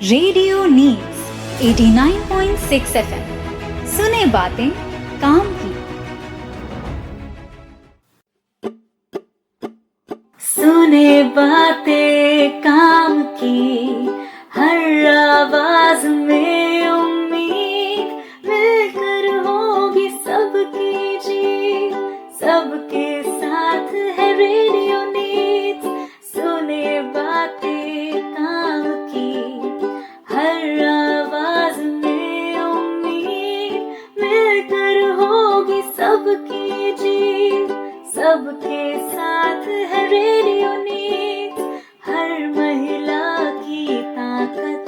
Radio needs 89.6 FM सुने बातें काम की। सुने बातें काम की, हर आवाज में उम्मीद, मिलकर होगी सबकी जीत, सबके साथ है रेडियो नीड्स। सुने बातें काम की, हर आवाज में उम्मीद, मिलकर होगी सबकी जीत, सबके साथ है रेडियो नीड्स। हर महिला की ताकत,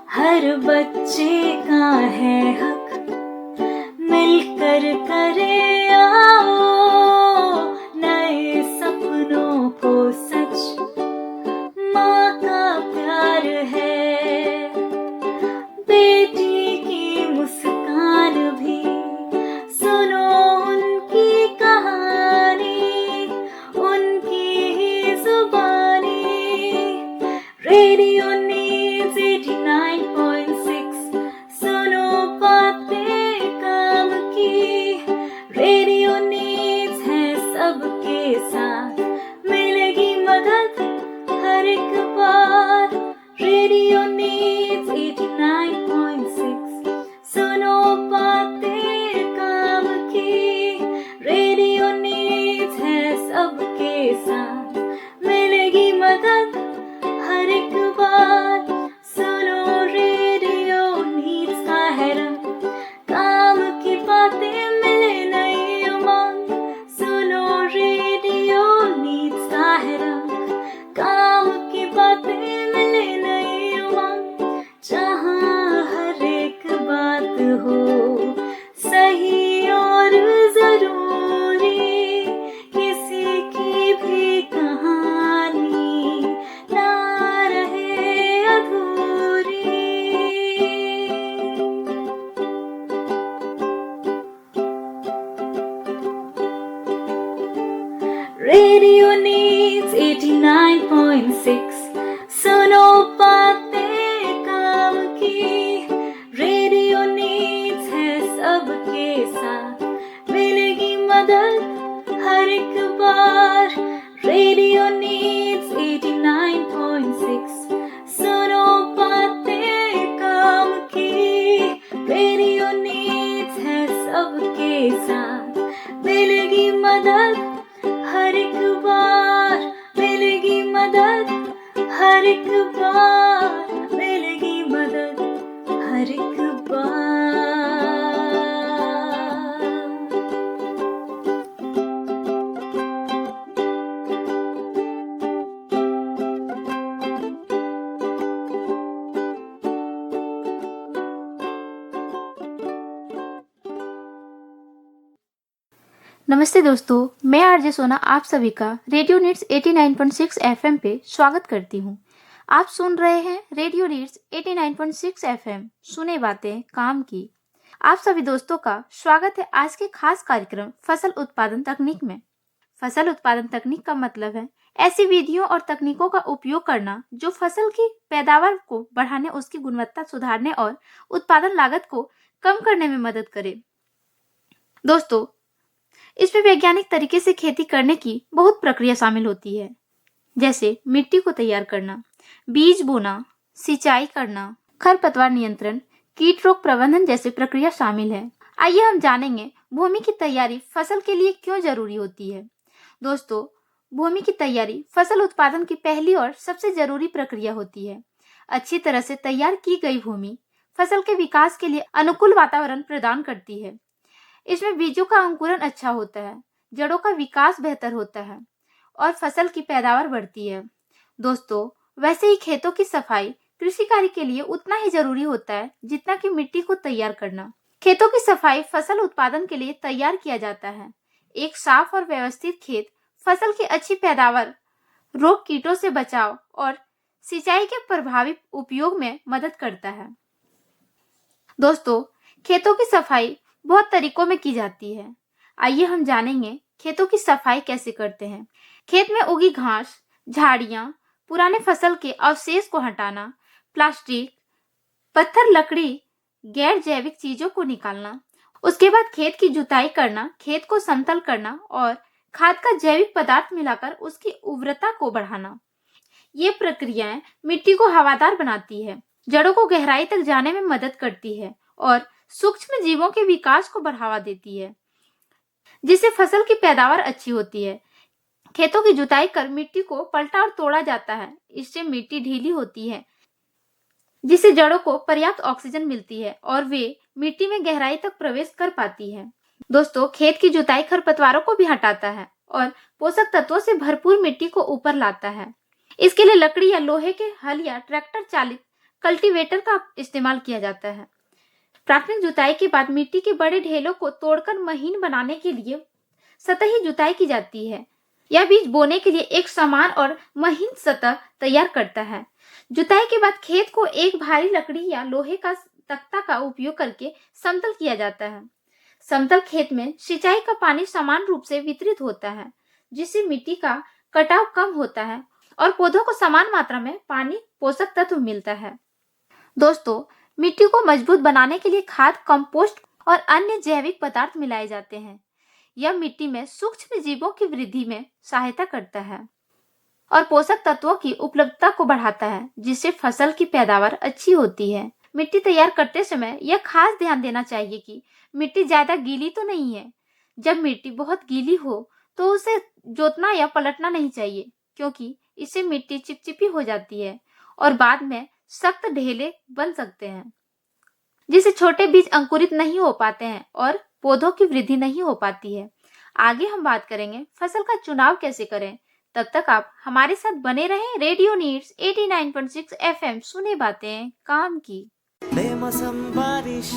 हर बच्चे का है हक, मिलकर करे आओ नए सपनों को सच। माँ का प्यार है, बेटी की मुस्कान भी, सुनो उनकी कहानी, उनकी ही जुबानी। रेडियो नीड्स 89.6, सुनो बातें काम की। रेडियो नीड्स है सबके साथ, मिलेगी मदद हर एक बार। रेडियो नीड्स 89.6, सुनो बातें काम की। रेडियो नीड्स है सबके साथ, मिलेगी मदद हर एक बार। सुनो रेडियो नीड्स का है रंग, काम की बातें मिले नई उमंग। सुनो रेडियो नीड्स का है रंग, काम की बातें मिले नई उमंग। जहाँ हर एक बात हो सही और जरूरी, किसी की भी कहानी ना रहे अधूरी। रेडियो नीड्स 89.6, सुनो बातें काम की। रेडियो नीड्स है सबके साथ, मिलेगी मदद हर एक बार। रेडियो नीड्स 89.6, सुनो बातें काम की। रेडियो नीड्स है सबके साथ, मिलेगी मदद हर एक बार, मिलेगी मदद हर एक बार, मिलेगी मदद हर एक बार। नमस्ते दोस्तों, मैं आरजे सोना आप सभी का रेडियो नीड्स 89.6 एफएम पे स्वागत करती हूँ। आप सुन रहे हैं रेडियो नीड्स 89.6 एफएम सुने बातें काम की। आप सभी दोस्तों का स्वागत है आज के खास कार्यक्रम फसल उत्पादन तकनीक में। फसल उत्पादन तकनीक का मतलब है ऐसी विधियों और तकनीकों का उपयोग करना जो फसल की पैदावार को बढ़ाने, उसकी गुणवत्ता सुधारने और उत्पादन लागत को कम करने में मदद करे। दोस्तों, इसमें वैज्ञानिक तरीके से खेती करने की बहुत प्रक्रिया शामिल होती है, जैसे मिट्टी को तैयार करना, बीज बोना, सिंचाई करना, खरपतवार नियंत्रण, कीट रोग प्रबंधन जैसे प्रक्रिया शामिल है। आइए हम जानेंगे भूमि की तैयारी फसल के लिए क्यों जरूरी होती है। दोस्तों, भूमि की तैयारी फसल उत्पादन की पहली और सबसे जरूरी प्रक्रिया होती है। अच्छी तरह से तैयार की गई भूमि फसल के विकास के लिए अनुकूल वातावरण प्रदान करती है। इसमें बीजों का अंकुरण अच्छा होता है, जड़ों का विकास बेहतर होता है और फसल की पैदावार बढ़ती है। दोस्तों, वैसे ही खेतों की सफाई कृषि कार्य के लिए उतना ही जरूरी होता है जितना कि मिट्टी को तैयार करना। खेतों की सफाई फसल उत्पादन के लिए तैयार किया जाता है। एक साफ और व्यवस्थित खेत फसल की अच्छी पैदावार, रोग कीटों से बचाव और सिंचाई के प्रभावी उपयोग में मदद करता है। दोस्तों, खेतों की सफाई बहुत तरीकों में की जाती है। आइए हम जानेंगे खेतों की सफाई कैसे करते हैं। खेत में उगी घास, झाड़ियां, पुराने फसल के अवशेष को हटाना, प्लास्टिक, पत्थर, लकड़ी, गैर जैविक चीजों को निकालना, उसके बाद खेत की जुताई करना, खेत को समतल करना और खाद का जैविक पदार्थ मिलाकर उसकी उर्वरता को बढ़ाना। ये प्रक्रियाएं मिट्टी को हवादार बनाती है, जड़ों को गहराई तक जाने में मदद करती है और सूक्ष्म जीवों के विकास को बढ़ावा देती है, जिससे फसल की पैदावार अच्छी होती है। खेतों की जुताई कर मिट्टी को पलटा और तोड़ा जाता है। इससे मिट्टी ढीली होती है, जिससे जड़ों को पर्याप्त ऑक्सीजन मिलती है और वे मिट्टी में गहराई तक प्रवेश कर पाती है। दोस्तों, खेत की जुताई खरपतवारों को भी हटाता है और पोषक तत्वों से भरपूर मिट्टी को ऊपर लाता है। इसके लिए लकड़ी या लोहे के हल या ट्रैक्टर चालित कल्टीवेटर का इस्तेमाल किया जाता है। प्राथमिक जुताई के बाद मिट्टी के बड़े ढेलों को तोड़कर महीन बनाने के लिए सतही जुताई की जाती है। यह बीज बोने के लिए एक समान और महीन सतह तैयार करता है। जुताई के बाद खेत को एक भारी लकड़ी या लोहे का तख्ता का उपयोग करके समतल किया जाता है। समतल खेत में सिंचाई का पानी समान रूप से वितरित होता है, जिससे मिट्टी का कटाव कम होता है और पौधों को समान मात्रा में पानी, पोषक तत्व मिलता है। दोस्तों, मिट्टी को मजबूत बनाने के लिए खाद, कंपोस्ट और अन्य जैविक पदार्थ मिलाए जाते हैं। यह मिट्टी में सूक्ष्म जीवों की वृद्धि में सहायता करता है और पोषक तत्वों की उपलब्धता को बढ़ाता है, जिससे फसल की पैदावार अच्छी होती है। मिट्टी तैयार करते समय यह खास ध्यान देना चाहिए कि मिट्टी ज्यादा गीली तो नहीं है। जब मिट्टी बहुत गीली हो तो उसे जोतना या पलटना नहीं चाहिए, क्योंकि इससे मिट्टी चिपचिपी हो जाती है और बाद में सख्त ढेले बन सकते हैं, जिससे छोटे बीज अंकुरित नहीं हो पाते हैं और पौधों की वृद्धि नहीं हो पाती है। आगे हम बात करेंगे फसल का चुनाव कैसे करें। तब तक आप हमारे साथ बने रहें। रेडियो नीड्स 89.6 FM, सुने बातें काम की। बेमौसम बारिश,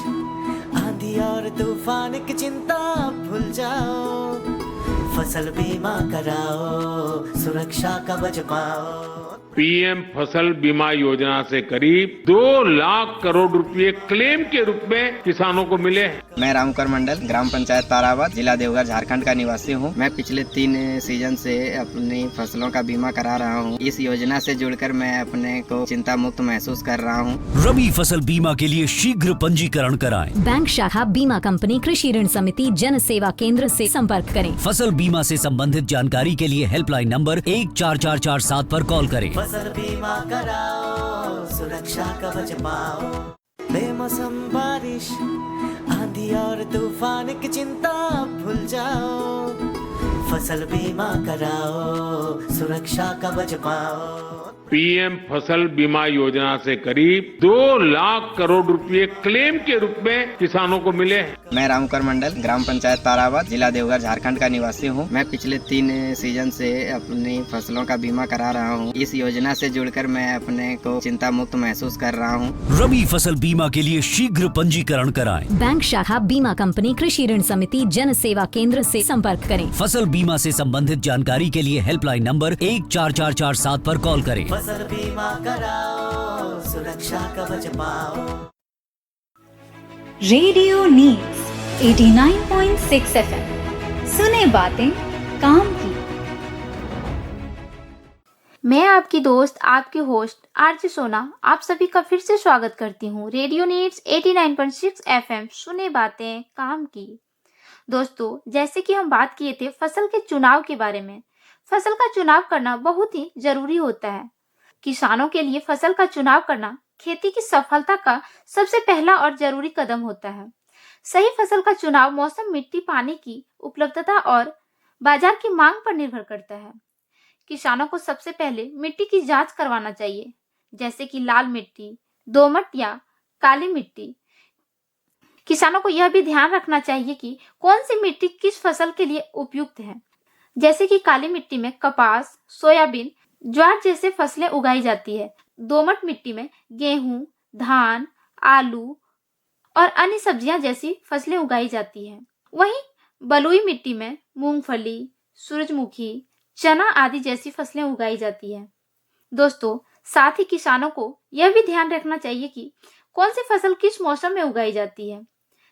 आंधी और तूफान की चिंता भूल जाओ, फसल बीमा कराओ, सुरक्षा कवच पाओ। पीएम फसल बीमा योजना से करीब 2 लाख करोड़ रुपए क्लेम के रूप में किसानों को मिले। मैं रामकर मंडल, ग्राम पंचायत ताराबाद, जिला देवघर, झारखंड का निवासी हूँ। मैं पिछले 3 सीजन से अपनी फसलों का बीमा करा रहा हूँ। इस योजना से जुड़कर मैं अपने को चिंता मुक्त महसूस कर रहा हूँ। रबी फसल बीमा के लिए शीघ्र पंजीकरण कराएं। बैंक शाखा, बीमा कंपनी, कृषि ऋण समिति, जन सेवा केंद्र से संपर्क करें। फसल बीमा से संबंधित जानकारी के लिए हेल्पलाइन नंबर 14447 पर कॉल करें। फसल बीमा कराओ, सुरक्षा कवच पाओ। बेमौसम बारिश, आंधी और तूफान की चिंता भूल जाओ, फसल बीमा कराओ, सुरक्षा कवच पाओ। पीएम फसल बीमा योजना से करीब 2 लाख करोड़ रुपए क्लेम के रूप में किसानों को मिले। मैं रामकर मंडल, ग्राम पंचायत ताराबाद, जिला देवघर, झारखंड का निवासी हूँ। मैं पिछले 3 सीजन से अपनी फसलों का बीमा करा रहा हूँ। इस योजना से जुड़कर मैं अपने को चिंता मुक्त महसूस कर रहा हूँ। रबी फसल बीमा के लिए शीघ्र पंजीकरण कराएं। बैंक शाखा, बीमा कंपनी, कृषि ऋण समिति, जन सेवा केंद्र से संपर्क करें। फसल बीमा से संबंधित जानकारी के लिए हेल्पलाइन नंबर 14447 पर कॉल करें। फसल बीमा कराओ, सुरक्षा कवच पाओ। रेडियो नीड्स 89.6 FM, सुने बातें काम की। मैं आपकी दोस्त, आपकी होस्ट आरजे सोना, आप सभी का फिर से स्वागत करती हूँ। रेडियो नीड्स 89.6 FM, सुने बातें काम की। दोस्तों, जैसे कि हम बात किए थे फसल के चुनाव के बारे में। फसल का चुनाव करना बहुत ही जरूरी होता है। किसानों के लिए फसल का चुनाव करना खेती की सफलता का सबसे पहला और जरूरी कदम होता है। सही फसल का चुनाव मौसम, मिट्टी, पानी की उपलब्धता और बाजार की मांग पर निर्भर करता है। किसानों को सबसे पहले मिट्टी की जांच करवाना चाहिए, जैसे कि लाल मिट्टी, दोमट या काली मिट्टी। किसानों को यह भी ध्यान रखना चाहिए कि कौन सी मिट्टी किस फसल के लिए उपयुक्त है। जैसे कि काली मिट्टी में कपास, सोयाबीन, ज्वार जैसे फसलें उगाई जाती है। दोमट मिट्टी में गेहूं, धान, आलू और अन्य सब्जियां जैसी फसलें उगाई जाती हैं। वहीं बलुई मिट्टी में मूंगफली, सूरजमुखी, चना आदि जैसी फसलें उगाई जाती हैं। दोस्तों, साथ ही किसानों को यह भी ध्यान रखना चाहिए कि कौन सी फसल किस मौसम में उगाई जाती है।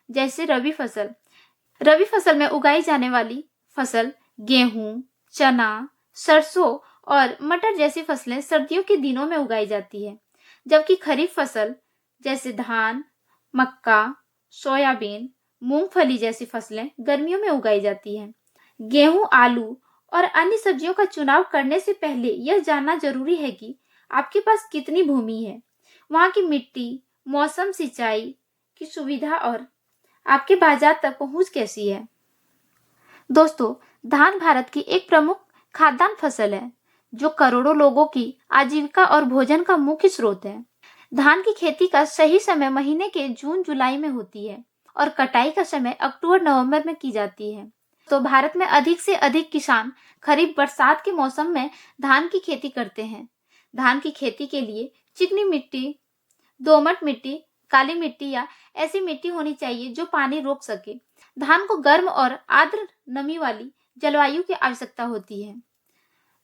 जैसे रबी फसल। रबी फसल में उगाई जाने वाली फसल गेहूं, चना, सरसों और मटर जैसी फसलें सर्दियों के दिनों में उगाई जाती है। जबकि खरीफ फसल जैसे धान, मक्का, सोयाबीन, मूंगफली जैसी फसलें गर्मियों में उगाई जाती हैं। गेहूं, आलू और अन्य सब्जियों का चुनाव करने से पहले यह जानना जरूरी है कि आपके पास कितनी भूमि है, वहां की मिट्टी, मौसम, सिंचाई की सुविधा और आपके बाजार तक पहुंच कैसी है। दोस्तों, धान भारत की एक प्रमुख खाद्यान्न फसल है जो करोड़ों लोगों की आजीविका और भोजन का मुख्य स्रोत है। धान की खेती का सही समय महीने के जून जुलाई में होती है और कटाई का समय अक्टूबर नवंबर में की जाती है। तो भारत में अधिक से अधिक किसान खरीफ बरसात के मौसम में धान की खेती करते हैं। धान की खेती के लिए चिकनी मिट्टी, दोमट मिट्टी, काली मिट्टी या ऐसी मिट्टी होनी चाहिए जो पानी रोक सके। धान को गर्म और आर्द्र नमी वाली जलवायु की आवश्यकता होती है।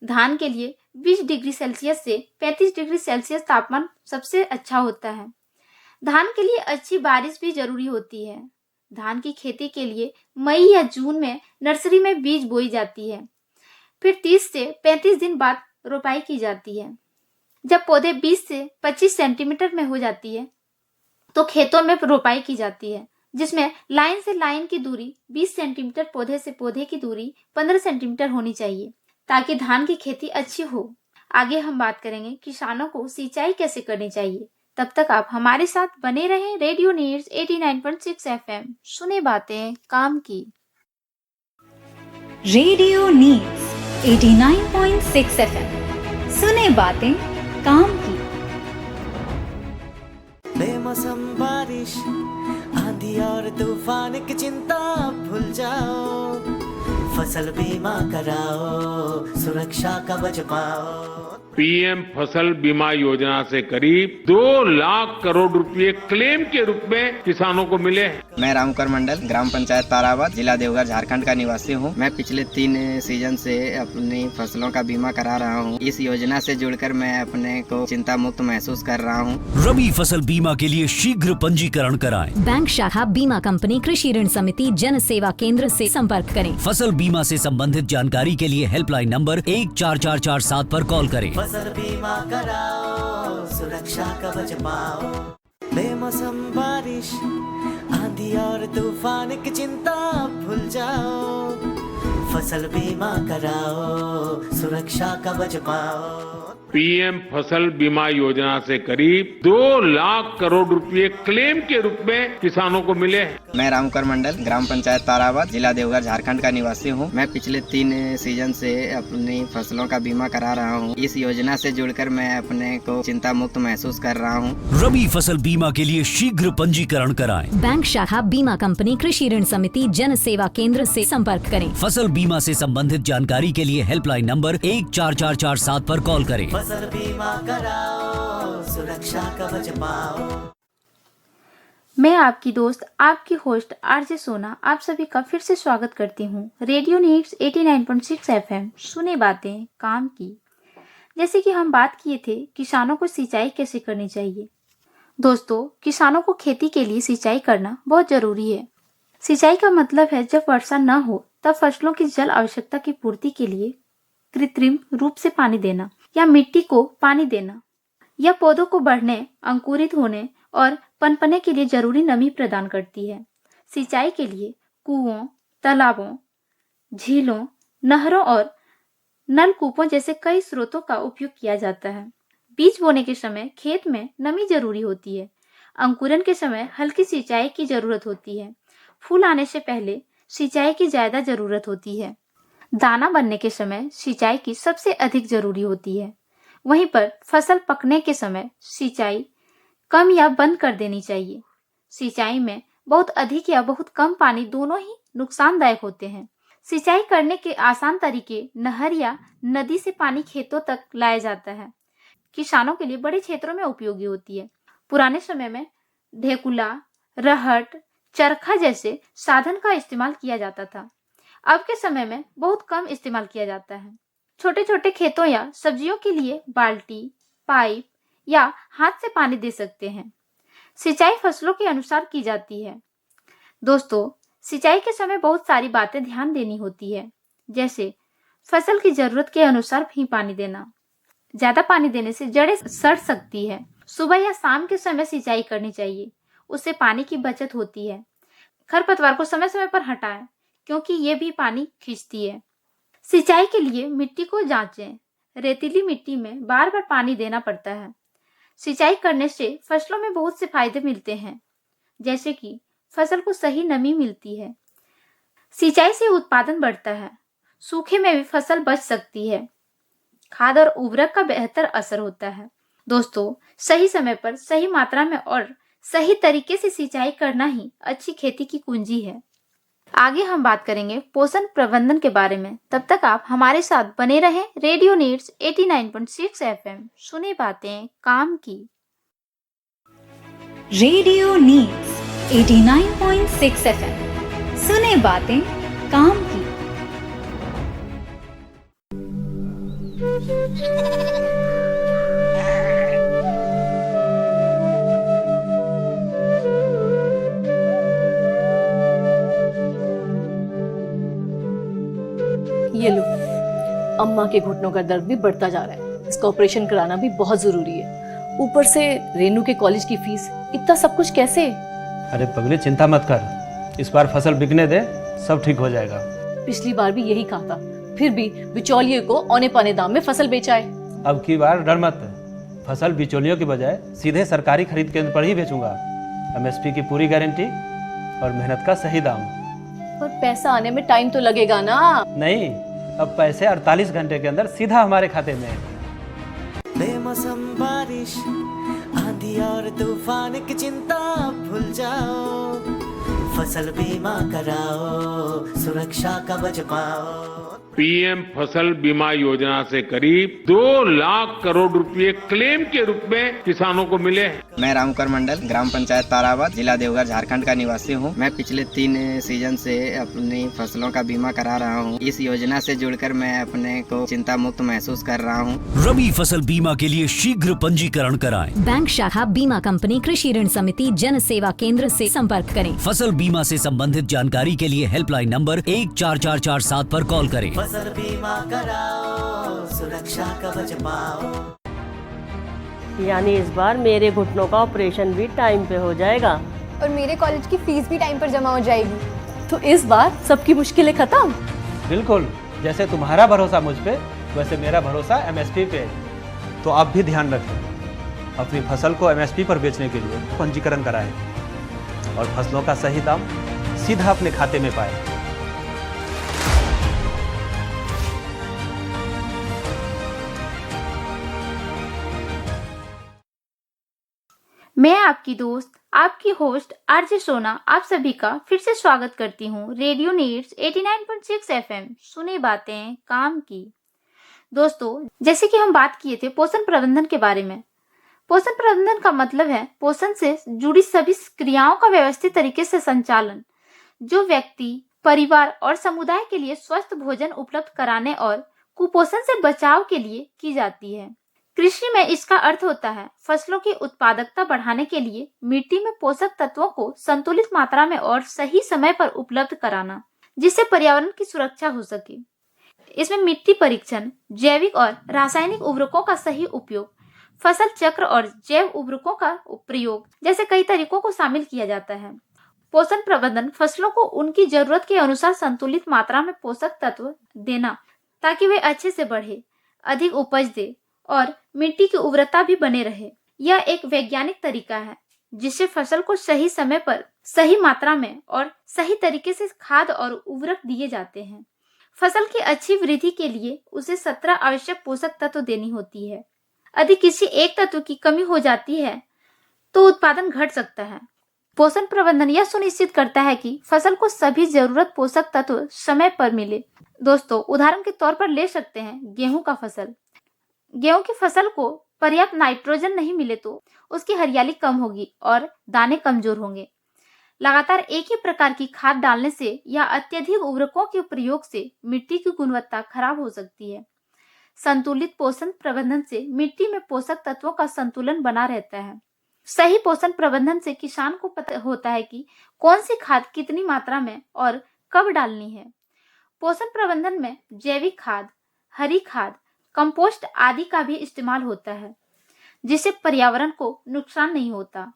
धान के लिए 20 डिग्री सेल्सियस से 35 डिग्री सेल्सियस तापमान सबसे अच्छा होता है। धान के लिए अच्छी बारिश भी जरूरी होती है। धान की खेती के लिए मई या जून में नर्सरी में बीज बोई जाती है, फिर 30 से 35 दिन बाद रोपाई की जाती है। जब पौधे 20 से 25 सेंटीमीटर में हो जाती है तो खेतों में रोपाई की जाती है, जिसमें लाइन से लाइन की दूरी 20 सेंटीमीटर, पौधे से पौधे की दूरी 15 सेंटीमीटर होनी चाहिए ताकि धान की खेती अच्छी हो। आगे हम बात करेंगे किसानों को सिंचाई कैसे करनी चाहिए। तब तक आप हमारे साथ बने रहें। रेडियो नीड्स 89.6 FM, सुने बातें काम की। रेडियो नीड्स 89.6 FM, सुने बातें काम की। बेमौसम बारिश, आंधी और तूफान की चिंता भूल जाओ, फसल बीमा कराओ, सुरक्षा कवच पाओ। पीएम फसल बीमा योजना से करीब 2 लाख करोड़ रुपए क्लेम के रूप में किसानों को मिले हैं। मैं रामकर मंडल, ग्राम पंचायत ताराबाद, जिला देवघर, झारखंड का निवासी हूँ। मैं पिछले 3 सीजन से अपनी फसलों का बीमा करा रहा हूँ। इस योजना से जुड़कर मैं अपने को चिंता मुक्त महसूस कर रहा हूँ। रबी फसल बीमा के लिए शीघ्र पंजीकरण कराएं। बैंक शाखा बीमा कंपनी कृषि ऋण समिति जन सेवा केंद्र से संपर्क करें। फसल बीमा से संबंधित जानकारी के लिए हेल्पलाइन नंबर 14447 पर कॉल करें। फसल बीमा कराओ, सुरक्षा कवच पाओ। बेमौसम बारिश, आंधी और तूफान की चिंता भूल जाओ, फसल बीमा कराओ, सुरक्षा कवच पाओ। पीएम फसल बीमा योजना से करीब 2 लाख करोड़ रुपए क्लेम के रूप में किसानों को मिले हैं। मैं रामकर मंडल, ग्राम पंचायत ताराबाद, जिला देवघर, झारखंड का निवासी हूँ। मैं पिछले 3 सीजन से अपनी फसलों का बीमा करा रहा हूँ। इस योजना से जुड़कर मैं अपने को चिंता मुक्त महसूस कर रहा हूँ। रबी फसल बीमा के लिए शीघ्र पंजीकरण कराएं। बैंक शाखा बीमा कंपनी कृषि ऋण समिति जन सेवा केंद्र से संपर्क करें। फसल बीमा से संबंधित जानकारी के लिए हेल्पलाइन नंबर 14447 पर कॉल करें। फसल बीमा कराओ, सुरक्षा कवच पाओ। मैं आपकी दोस्त, आपकी होस्ट आरजे सोना, आप सभी का फिर से स्वागत करती हूँ रेडियो नीड्स 89.6 FM, सुने बातें काम की। जैसे कि हम बात किए थे किसानों को सिंचाई कैसे करनी चाहिए। दोस्तों, किसानों को खेती के लिए सिंचाई करना बहुत जरूरी है। सिंचाई का मतलब है जब वर्षा न हो तब फसलों की जल आवश्यकता की पूर्ति के लिए कृत्रिम रूप से पानी देना या मिट्टी को पानी देना, यह पौधों को बढ़ने, अंकुरित होने और पनपने के लिए जरूरी नमी प्रदान करती है। सिंचाई के लिए कुओं, तालाबों, झीलों, नहरों और नलकूपों जैसे कई स्रोतों का उपयोग किया जाता है। बीज बोने के समय खेत में नमी जरूरी होती है। अंकुरन के समय हल्की सिंचाई की जरूरत होती है। फूल आने से पहले सिंचाई की ज्यादा जरूरत होती है। दाना बनने के समय सिंचाई की सबसे अधिक जरूरी होती है। वहीं पर फसल पकने के समय सिंचाई कम या बंद कर देनी चाहिए। सिंचाई में बहुत अधिक या बहुत कम पानी दोनों ही नुकसानदायक होते हैं। सिंचाई करने के आसान तरीके नहर या नदी से पानी खेतों तक लाया जाता है। किसानों के लिए बड़े क्षेत्रों में उपयोगी होती है। पुराने समय में ढेकुला, रहट, चरखा जैसे साधन का इस्तेमाल किया जाता था। अब के समय में बहुत कम इस्तेमाल किया जाता है। छोटे छोटे खेतों या सब्जियों के लिए बाल्टी, पाइप या हाथ से पानी दे सकते हैं। सिंचाई फसलों के अनुसार की जाती है। दोस्तों, सिंचाई के समय बहुत सारी बातें ध्यान देनी होती है, जैसे फसल की जरूरत के अनुसार ही पानी देना। ज्यादा पानी देने से जड़ें सड़ सकती है सुबह या शाम के समय सिंचाई करनी चाहिए, उससे पानी की बचत होती है। खरपतवार को समय समय पर हटाएं क्योंकि ये भी पानी खींचती है। सिंचाई के लिए मिट्टी को जांचें। रेतीली मिट्टी में बार बार पानी देना पड़ता है। सिंचाई करने से फसलों में बहुत से फायदे मिलते हैं, जैसे कि फसल को सही नमी मिलती है, सिंचाई से उत्पादन बढ़ता है, सूखे में भी फसल बच सकती है, खाद और उर्वरक का बेहतर असर होता है। दोस्तों, सही समय पर सही मात्रा में और सही तरीके से सिंचाई करना ही अच्छी खेती की कुंजी है। आगे हम बात करेंगे पोषण प्रबंधन के बारे में। तब तक आप हमारे साथ बने रहें। रेडियो नीड्स 89.6 एफएम, सुने बातें काम की। रेडियो नीड्स 89.6 एफएम, सुने बातें काम की। ये लो, अम्मा के घुटनों का दर्द भी बढ़ता जा रहा है। इसका ऑपरेशन कराना भी बहुत जरूरी है। ऊपर से रेनू के कॉलेज की फीस, इतना सब कुछ कैसे? अरे पगली, चिंता मत कर, इस बार फसल बिकने दे, सब ठीक हो जाएगा। पिछली बार भी यही कहा था, फिर भी बिचौलिए को औने पौने दाम में फसल बेचा है। अब की बार डर मत, फसल बिचौलियों की बजाय सीधे सरकारी खरीद केंद्र पर ही बेचूंगा। एमएसपी की पूरी गारंटी और मेहनत का सही दाम। पर पैसा आने में टाइम तो लगेगा ना। नहीं, अब पैसे 48 घंटे के अंदर सीधा हमारे खाते में। बेमौसम बारिश, आंधी और तूफान की चिंता भूल जाओ, फसल बीमा कराओ, सुरक्षा कवच पाओ। पीएम फसल बीमा योजना से करीब 2 लाख करोड़ रुपए क्लेम के रूप में किसानों को मिले हैं। मैं रामकर मंडल, ग्राम पंचायत ताराबाद, जिला देवघर, झारखंड का निवासी हूँ। मैं पिछले 3 सीजन से अपनी फसलों का बीमा करा रहा हूँ। इस योजना से जुड़कर मैं अपने को चिंता मुक्त महसूस कर रहा हूँ। रबी फसल बीमा के लिए शीघ्र पंजीकरण कराएं। बैंक शाखा बीमा कंपनी कृषि ऋण समिति जन सेवा केंद्र से संपर्क करें। फसल बीमा से संबंधित जानकारी के लिए हेल्पलाइन नंबर 14447 पर कॉल करें। फसल बीमा कराओ, सुरक्षा कवच पाओ। यानी इस बार मेरे घुटनों का ऑपरेशन भी टाइम पे हो जाएगा और मेरे कॉलेज की फीस भी टाइम पर जमा हो जाएगी। तो इस बार सबकी मुश्किलें खत्म। बिल्कुल, जैसे तुम्हारा भरोसा मुझ पे, वैसे मेरा भरोसा एमएसपी पे। तो आप भी ध्यान रखें, अपनी फसल को एमएसपी पर बेचने के लिए पंजीकरण कराएं और फसलों का सही दाम सीधा अपने खाते में पाएं। मैं आपकी दोस्त, आपकी होस्ट आरजे सोना, आप सभी का फिर से स्वागत करती हूँ रेडियो नीड्स 89.6 एफएम, सुने बातें काम की। दोस्तों, जैसे कि हम बात किए थे पोषण प्रबंधन के बारे में। पोषण प्रबंधन का मतलब है पोषण से जुड़ी सभी क्रियाओं का व्यवस्थित तरीके से संचालन, जो व्यक्ति, परिवार और समुदाय के लिए स्वस्थ भोजन उपलब्ध कराने और कुपोषण से बचाव के लिए की जाती है। कृषि में इसका अर्थ होता है फसलों की उत्पादकता बढ़ाने के लिए मिट्टी में पोषक तत्वों को संतुलित मात्रा में और सही समय पर उपलब्ध कराना, जिससे पर्यावरण की सुरक्षा हो सके। इसमें मिट्टी परीक्षण, जैविक और रासायनिक उर्वरकों का सही उपयोग, फसल चक्र और जैव उर्वरकों का प्रयोग जैसे कई तरीकों को शामिल किया जाता है। पोषण प्रबंधन फसलों को उनकी जरूरत के अनुसार संतुलित मात्रा में पोषक तत्व देना, ताकि वे अच्छे से बढ़े, अधिक उपज दे और मिट्टी की उर्वरता भी बने रहे। यह एक वैज्ञानिक तरीका है जिससे फसल को सही समय पर, सही मात्रा में और सही तरीके से खाद और उर्वरक दिए जाते हैं। फसल की अच्छी वृद्धि के लिए उसे 17 आवश्यक पोषक तत्व देनी होती है। यदि किसी एक तत्व की कमी हो जाती है तो उत्पादन घट सकता है। पोषण प्रबंधन यह सुनिश्चित करता है कि फसल को सभी जरूरत पोषक तत्व समय पर मिले। दोस्तों, उदाहरण के तौर पर ले सकते हैं गेहूं का फसल। गेहूं की फसल को पर्याप्त नाइट्रोजन नहीं मिले तो उसकी हरियाली कम होगी और दाने कमजोर होंगे। लगातार एक ही प्रकार की खाद डालने से या अत्यधिक उर्वरकों के प्रयोग से मिट्टी की गुणवत्ता खराब हो सकती है। संतुलित पोषण प्रबंधन से मिट्टी में पोषक तत्वों का संतुलन बना रहता है। सही पोषण प्रबंधन से किसान को पता होता है कि कौन सी खाद कितनी मात्रा में और कब डालनी है। पोषण प्रबंधन में जैविक खाद, हरी खाद, कंपोस्ट आदि का भी इस्तेमाल होता है। जिससे पर्यावरण को नुकसान नहीं होता।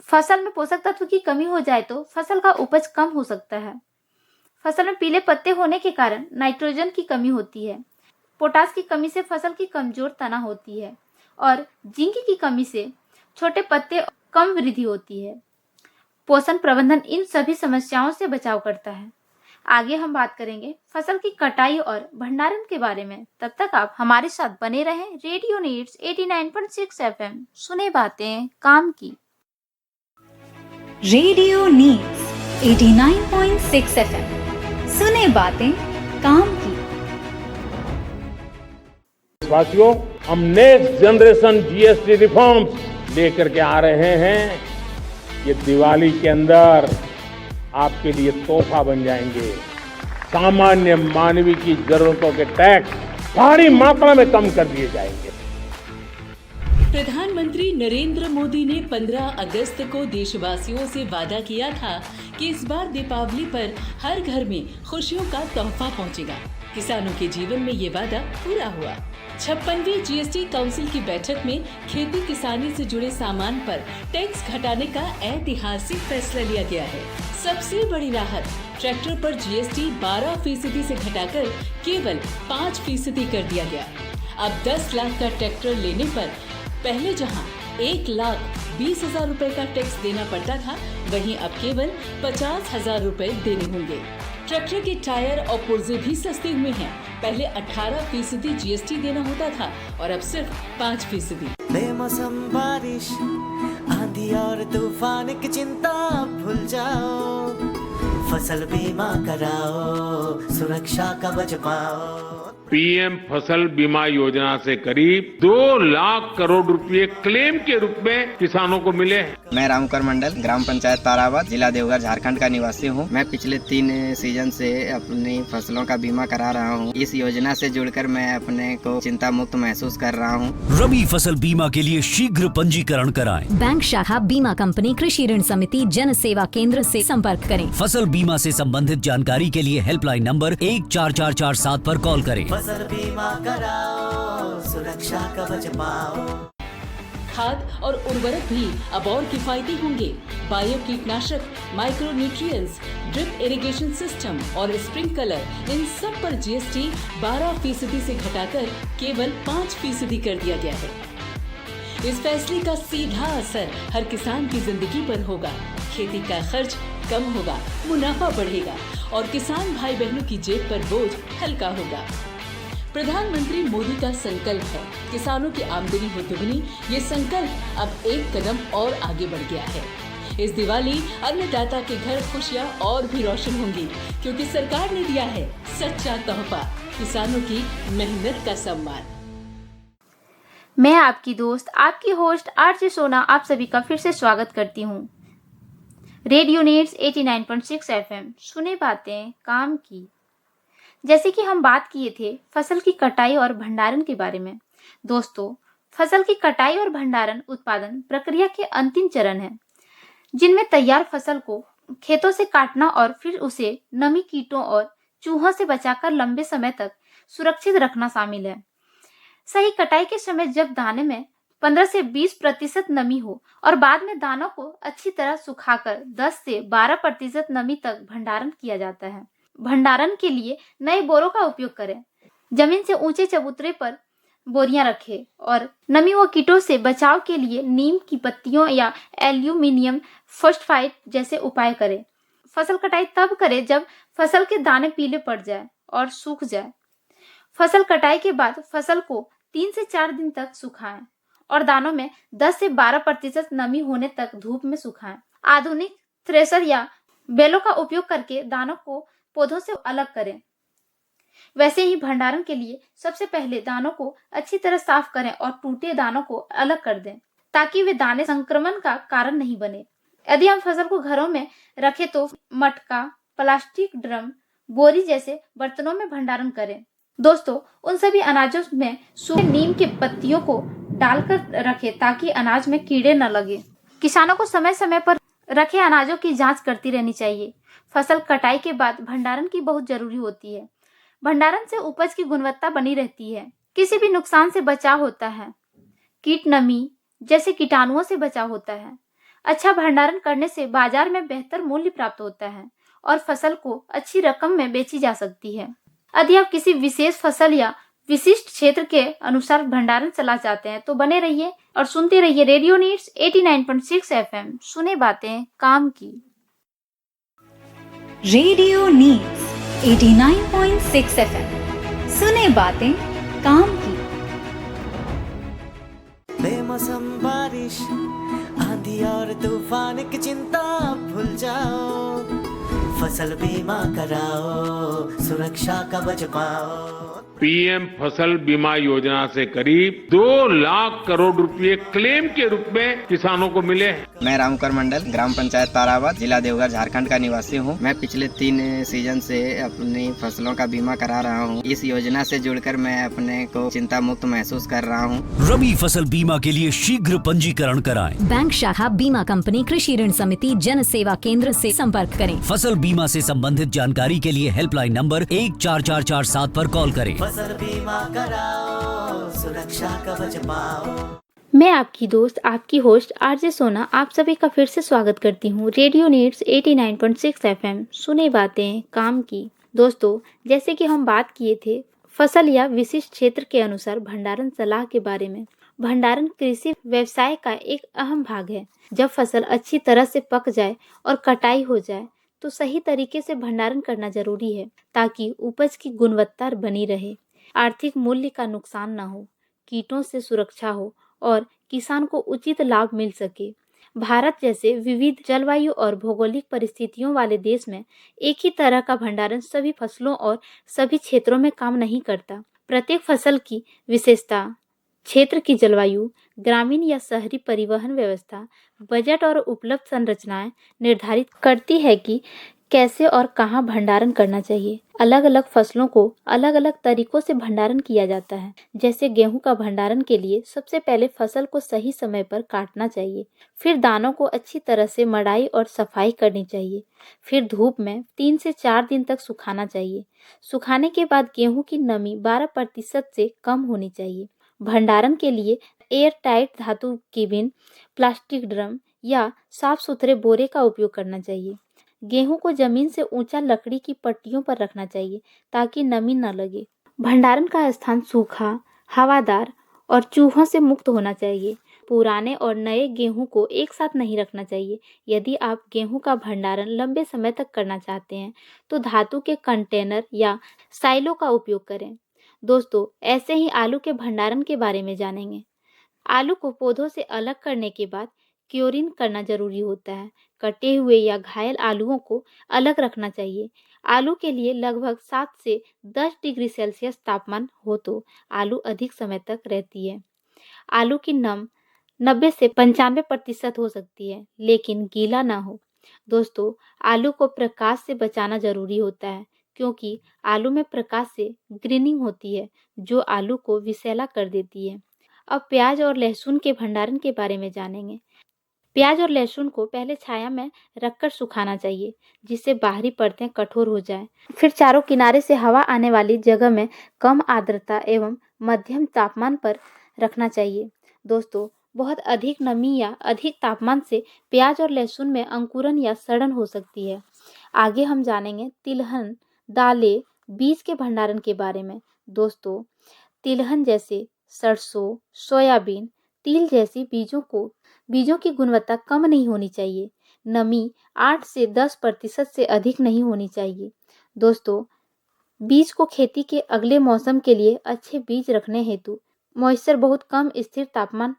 फसल में पोषक तत्व की कमी हो जाए तो फसल का उपज कम हो सकता है। फसल में पीले पत्ते होने के कारण नाइट्रोजन की कमी होती है। पोटास की कमी से फसल की कमजोर तना होती है और जिंक की कमी से छोटे पत्ते कम वृद्धि होती है। पोषण प्रबंधन इन सभी समस्याओं से बचाव करता है। आगे हम बात करेंगे फसल की कटाई और भंडारण के बारे में। तब तक आप हमारे साथ बने रहें। रेडियो नीड्स 89.6 FM, सुने बातें काम की। रेडियो नीड्स 89.6 FM, सुने बातें काम की। साथियों, हम नेक्स्ट जनरेशन जीएसटी रिफॉर्म्स लेकर के आ रहे हैं। ये दिवाली के अंदर आपके लिए तोहफा बन जाएंगे। सामान्य मानवीय की जरूरतों के टैक्स भारी मात्रा में कम कर दिए जाएंगे। प्रधानमंत्री नरेंद्र मोदी ने 15 अगस्त को देशवासियों से वादा किया था कि इस बार दीपावली पर हर घर में खुशियों का तोहफा पहुंचेगा। किसानों के जीवन में ये वादा पूरा हुआ। 56वीं जीएसटी काउंसिल की बैठक में खेती किसानी से जुड़े सामान पर टैक्स घटाने का ऐतिहासिक फैसला लिया गया है। सबसे बड़ी राहत, ट्रैक्टर पर जीएसटी 12% से घटाकर केवल 5% कर दिया गया। अब 10 लाख का ट्रैक्टर लेने पर पहले जहां 1,20,000 रुपए का टैक्स देना पड़ता था, वहीं अब केवल 50,000 रुपए देने होंगे। ट्रैक्टर के टायर और पुर्जे भी सस्ते हुए हैं। पहले 18% जीएसटी देना होता था और अब सिर्फ 5%। बेमौसम बारिश, आंधी और तूफान की चिंता भूल जाओ, फसल बीमा कराओ, सुरक्षा कवच पाओ। पीएम फसल बीमा योजना से करीब 2 लाख करोड़ रुपए क्लेम के रूप में किसानों को मिले हैं। मैं रामकर मंडल, ग्राम पंचायत ताराबाद, जिला देवघर, झारखंड का निवासी हूँ। मैं पिछले 3 सीजन से अपनी फसलों का बीमा करा रहा हूँ। इस योजना से जुड़कर मैं अपने को चिंता मुक्त महसूस कर रहा हूँ। रबी फसल बीमा के लिए शीघ्र पंजीकरण कराएं। बैंक शाखा, बीमा कंपनी, कृषि ऋण समिति, जन सेवा केंद्र से संपर्क करें। फसल बीमा से संबंधित जानकारी के लिए हेल्पलाइन नंबर 14447 पर कॉल करें। फसल बीमा कराओ, सुरक्षा कवच पाओ। खाद और उर्वरक भी अब और किफायती होंगे। बायो कीटनाशक, micro nutrients, drip irrigation system और स्प्रिंकलर, इन सब पर जीएसटी 12% से घटाकर केवल 5% कर दिया गया है। इस फैसले का सीधा असर हर किसान की जिंदगी पर होगा। खेती का खर्च कम होगा, मुनाफा बढ़ेगा और किसान भाई बहनों की जेब पर बोझ हल्का होगा। प्रधानमंत्री मोदी का संकल्प है किसानों की आमदनी हो दुगनी। ये संकल्प अब एक कदम और आगे बढ़ गया है। इस दिवाली अन्नदाता के घर खुशियां और भी रोशन होंगी, क्योंकि सरकार ने दिया है सच्चा तोहफा, किसानों की मेहनत का सम्मान। मैं आपकी दोस्त, आपकी होस्ट आरजे सोना आप सभी का फिर से स्वागत करती हूँ। रेडियो नीड्स 89.6 FM, सुने बातें काम की। जैसे कि हम बात किए थे फसल की कटाई और भंडारण के बारे में। दोस्तों, फसल की कटाई और भंडारण उत्पादन प्रक्रिया के अंतिम चरण है, जिनमें तैयार फसल को खेतों से काटना और फिर उसे नमी, कीटों और चूहों से बचाकर लंबे समय तक सुरक्षित रखना शामिल है। सही कटाई के समय जब दाने में 15 से 20% नमी हो और बाद में दानों को अच्छी तरह सुखाकर 10 से 12% नमी तक भंडारण किया जाता है। भंडारण के लिए नए बोरों का उपयोग करें। जमीन से ऊंचे चबूतरे पर बोरियां रखें और नमी व कीटों से बचाव के लिए नीम की पत्तियों या एल्यूमिनियम फॉस्फाइड जैसे उपाय करें। फसल कटाई तब करें जब फसल के दाने पीले पड़ जाए और सूख जाए। फसल कटाई के बाद फसल को 3 से 4 दिन तक सुखाएं और दानों में 10 से 12% नमी होने तक धूप में सुखाएं। आधुनिक थ्रेशर या बेलों का उपयोग करके दानों को पौधों से अलग करें। वैसे ही भंडारण के लिए सबसे पहले दानों को अच्छी तरह साफ करें और टूटे दानों को अलग कर दें, ताकि वे दाने संक्रमण का कारण नहीं बने। यदि हम फसल को घरों में रखें तो मटका, प्लास्टिक ड्रम, बोरी जैसे बर्तनों में भंडारण करें। दोस्तों, उन सभी अनाजों में सूखे नीम के पत्तियों को डालकर रखें ताकि अनाज में कीड़े न लगे। किसानों को समय समय पर रखे अनाजों की जांच करती रहनी चाहिए। फसल कटाई के बाद भंडारण की बहुत जरूरी होती है। भंडारण से उपज की गुणवत्ता बनी रहती है, किसी भी नुकसान से बचाव होता है। कीट, नमी, जैसे कीटाणुओं से बचाव होता है। अच्छा भंडारण करने से बाजार में बेहतर मूल्य प्राप्त होता है और फसल को अच्छी रकम में बेची जा सकती है। यदि आप किसी विशेष फसल या विशिष्ट क्षेत्र के अनुसार भंडारण सलाह चाहते हैं तो बने रहिए और सुनते रहिए रेडियो नीड्स 89.6 एफएम, सुने बातें काम की। रेडियो नीड्स 89.6 एफएम, सुने बातें काम की। बेमौसम बारिश, आंधी और तूफान की चिंता भूल जाओ, फसल बीमा कराओ, सुरक्षा कवच पाओ। पीएम फसल बीमा योजना से करीब 2 लाख करोड़ रुपए क्लेम के रूप में किसानों को मिले हैं। मैं रामकर मंडल, ग्राम पंचायत तारावत, जिला देवघर, झारखंड का निवासी हूँ। मैं पिछले 3 सीजन से अपनी फसलों का बीमा करा रहा हूँ। इस योजना से जुड़कर मैं अपने को चिंता मुक्त महसूस कर रहा हूँ। रबी फसल बीमा के लिए शीघ्र पंजीकरण कराएं। बैंक शाखा बीमा कंपनी कृषि ऋण समिति जन सेवा केंद्र से संपर्क करें। फसल बीमा से संबंधित जानकारी के लिए हेल्पलाइन नंबर 14447 पर कॉल करें। फसल बीमा कराओ, सुरक्षा कवच पाओ। मैं आपकी दोस्त, आपकी होस्ट आरजे सोना आप सभी का फिर से स्वागत करती हूँ रेडियो नीड्स 89.6 एफएम, सुने बातें काम की। दोस्तों, जैसे कि हम बात किए थे फसल या विशिष्ट क्षेत्र के अनुसार भंडारण सलाह के बारे में। भंडारण कृषि व्यवसाय का एक अहम भाग है। जब फसल अच्छी तरह से पक जाए और कटाई हो जाए तो सही तरीके से भंडारण करना जरूरी है ताकि उपज की गुणवत्ता बनी रहे, आर्थिक मूल्य का नुकसान न हो, कीटों से सुरक्षा हो और किसान को उचित लाभ मिल सके। भारत जैसे विविध जलवायु और भौगोलिक परिस्थितियों वाले देश में एक ही तरह का भंडारण सभी फसलों और सभी क्षेत्रों में काम नहीं करता। प्रत्येक फसल की विशेषता, क्षेत्र की जलवायु, ग्रामीण या शहरी परिवहन व्यवस्था, बजट और उपलब्ध संरचनाएं निर्धारित करती है कि कैसे और कहां भंडारण करना चाहिए। अलग अलग फसलों को अलग अलग तरीकों से भंडारण किया जाता है। जैसे गेहूं का भंडारण के लिए सबसे पहले फसल को सही समय पर काटना चाहिए, फिर दानों को अच्छी तरह से मड़ाई और सफाई करनी चाहिए, फिर धूप में 3 से 4 दिन तक सुखाना चाहिए। सुखाने के बाद गेहूं की नमी 12% से कम होनी चाहिए। भंडारण के लिए एयर टाइट धातु की बिन, प्लास्टिक ड्रम या साफ सुथरे बोरे का उपयोग करना चाहिए। गेहूं को जमीन से ऊंचा लकड़ी की पट्टियों पर रखना चाहिए ताकि नमी न लगे। भंडारण का स्थान सूखा, हवादार और चूहों से मुक्त होना चाहिए। पुराने और नए गेहूं को एक साथ नहीं रखना चाहिए। यदि आप गेहूं का भंडारण लंबे समय तक करना चाहते हैं तो धातु के कंटेनर या साइलो का उपयोग करें। दोस्तों, ऐसे ही आलू के भंडारण के बारे में जानेंगे। आलू को पौधों से अलग करने के बाद क्योरिन करना जरूरी होता है। कटे हुए या घायल आलूओं को अलग रखना चाहिए। आलू के लिए लगभग 7 से 10 डिग्री सेल्सियस तापमान हो तो आलू अधिक समय तक रहती है। आलू की नम 90 से 95% हो सकती है, लेकिन गीला ना हो। दोस्तों, आलू को प्रकाश से बचाना जरूरी होता है क्योंकि आलू में प्रकाश से ग्रीनिंग होती है जो आलू को विषैला कर देती है। अब प्याज और लहसुन के भंडारण के बारे में जानेंगे। प्याज और लहसुन को पहले छाया में रखकर सुखाना चाहिए जिससे बाहरी परतें कठोर हो जाएं। फिर चारों किनारे से हवा आने वाली जगह में कम आर्द्रता एवं मध्यम तापमान पर रखना चाहिए। दोस्तों, बहुत अधिक नमी या अधिक तापमान से प्याज और लहसुन में अंकुरन या सड़न हो सकती है। आगे हम जानेंगे तिलहन, दालें, बीज के भंडारण के बारे में। दोस्तों, तिलहन जैसे सरसों, सोयाबीन, तिल जैसी बीजों की गुणवत्ता कम नहीं होनी चाहिए। नमी 8 से 10% से अधिक नहीं होनी चाहिए। दोस्तों, बीज को खेती के अगले मौसम के लिए अच्छे बीज रखने हेतु मॉइस्चर, बहुत कम स्थिर तापमान,